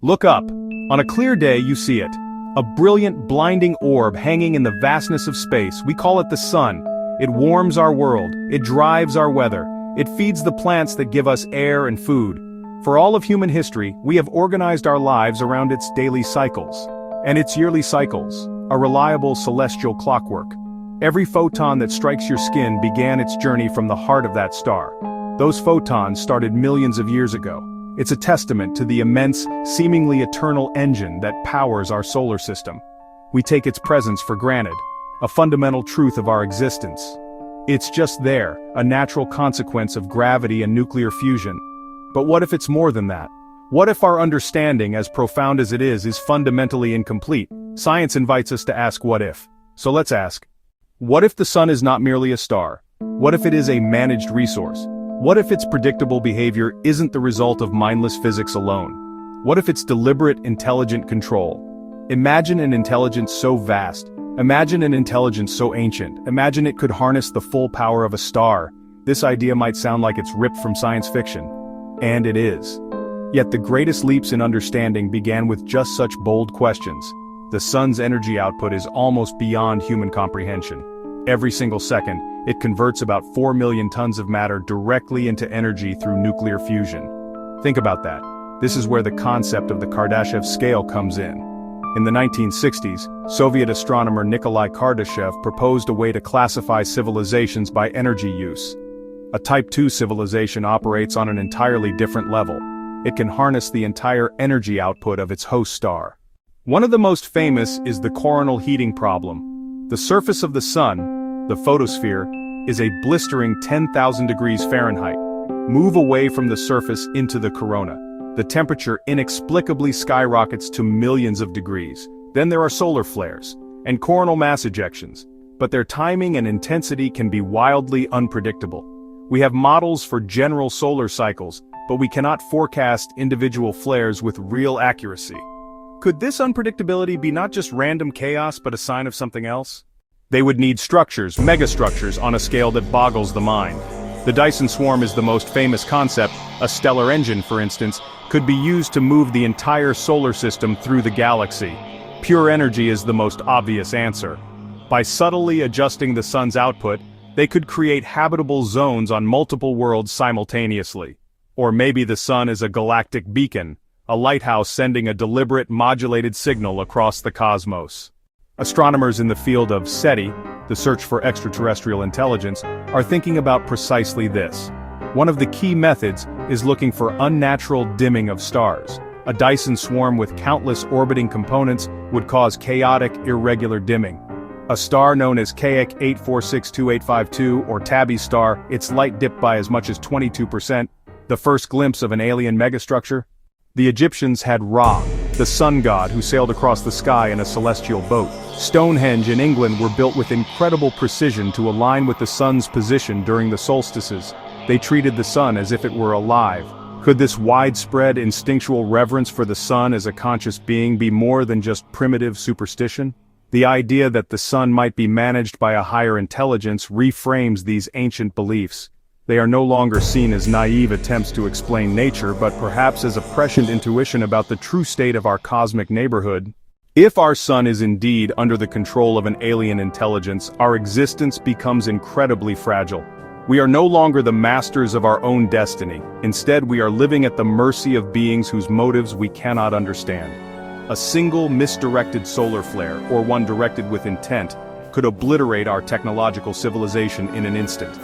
Look up. On a clear day you see it. A brilliant, blinding orb hanging in the vastness of space. We call it the sun. It warms our world. It drives our weather. It feeds the plants that give us air and food. For all of human history, we have organized our lives around its daily cycles. And its yearly cycles. A reliable celestial clockwork. Every photon that strikes your skin began its journey from the heart of that star. Those photons started millions of years ago. It's a testament to the immense, seemingly eternal engine that powers our solar system. We take its presence for granted, a fundamental truth of our existence. It's just there, a natural consequence of gravity and nuclear fusion. But what if it's more than that? What if our understanding, as profound as it is fundamentally incomplete? Science invites us to ask what if. So let's ask. What if the sun is not merely a star? What if it is a managed resource? What if its predictable behavior isn't the result of mindless physics alone? What if it's deliberate, intelligent control? Imagine an intelligence so vast. Imagine an intelligence so ancient. Imagine it could harness the full power of a star. This idea might sound like it's ripped from science fiction. And it is. Yet the greatest leaps in understanding began with just such bold questions. The sun's energy output is almost beyond human comprehension. Every single second, it converts about 4 million tons of matter directly into energy through nuclear fusion. Think about that. This is where the concept of the Kardashev scale comes in. In the 1960s, Soviet astronomer Nikolai Kardashev proposed a way to classify civilizations by energy use. A Type II civilization operates on an entirely different level. It can harness the entire energy output of its host star. One of the most famous is the coronal heating problem. The surface of the sun, the photosphere, is a blistering 10,000 degrees Fahrenheit. Move away from the surface into the corona. The temperature inexplicably skyrockets to millions of degrees. Then there are solar flares and coronal mass ejections, but their timing and intensity can be wildly unpredictable. We have models for general solar cycles, but we cannot forecast individual flares with real accuracy. Could this unpredictability be not just random chaos but a sign of something else? They would need structures, megastructures, on a scale that boggles the mind. The Dyson swarm is the most famous concept. A stellar engine, for instance, could be used to move the entire solar system through the galaxy. Pure energy is the most obvious answer. By subtly adjusting the sun's output, they could create habitable zones on multiple worlds simultaneously. Or maybe the sun is a galactic beacon, a lighthouse sending a deliberate modulated signal across the cosmos. Astronomers in the field of SETI, the search for extraterrestrial intelligence, are thinking about precisely this. One of the key methods is looking for unnatural dimming of stars. A Dyson swarm with countless orbiting components would cause chaotic, irregular dimming. A star known as KX 8462852 or Tabby's star, its light dipped by as much as 22%, the first glimpse of an alien megastructure. The Egyptians had Ra, the sun god who sailed across the sky in a celestial boat. Stonehenge in England were built with incredible precision to align with the sun's position during the solstices. They treated the sun as if it were alive. Could this widespread instinctual reverence for the sun as a conscious being be more than just primitive superstition? The idea that the sun might be managed by a higher intelligence reframes these ancient beliefs. They are no longer seen as naive attempts to explain nature, but perhaps as a prescient intuition about the true state of our cosmic neighborhood. If our sun is indeed under the control of an alien intelligence, our existence becomes incredibly fragile. We are no longer the masters of our own destiny. Instead, we are living at the mercy of beings whose motives we cannot understand. A single misdirected solar flare, or one directed with intent, could obliterate our technological civilization in an instant.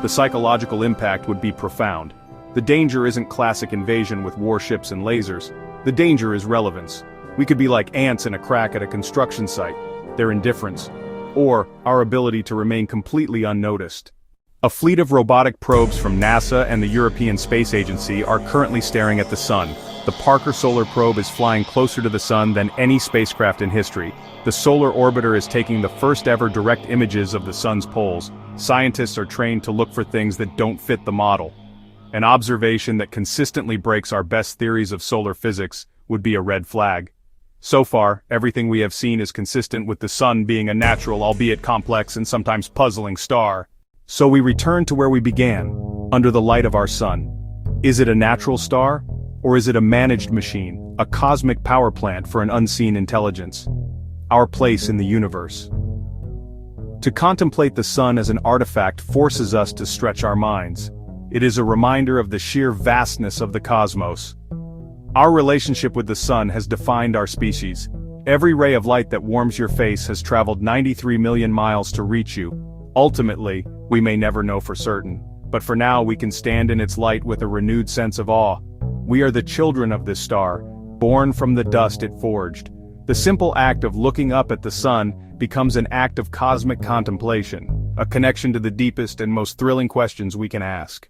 The psychological impact would be profound. The danger isn't classic invasion with warships and lasers. The danger is relevance. We could be like ants in a crack at a construction site, their indifference, or our ability to remain completely unnoticed. A fleet of robotic probes from NASA and the European Space Agency are currently staring at the sun. The Parker Solar Probe is flying closer to the sun than any spacecraft in history. The solar orbiter is taking the first ever direct images of the sun's poles. Scientists are trained to look for things that don't fit the model. An observation that consistently breaks our best theories of solar physics would be a red flag. So far, everything we have seen is consistent with the sun being a natural, albeit complex and sometimes puzzling star. So we return to where we began, under the light of our sun. Is it a natural star? Or is it a managed machine, a cosmic power plant for an unseen intelligence? Our place in the universe. To contemplate the sun as an artifact forces us to stretch our minds. It is a reminder of the sheer vastness of the cosmos. Our relationship with the sun has defined our species. Every ray of light that warms your face has traveled 93 million miles to reach you. Ultimately, we may never know for certain, but for now we can stand in its light with a renewed sense of awe. We are the children of this star, born from the dust it forged. The simple act of looking up at the sun becomes an act of cosmic contemplation, a connection to the deepest and most thrilling questions we can ask.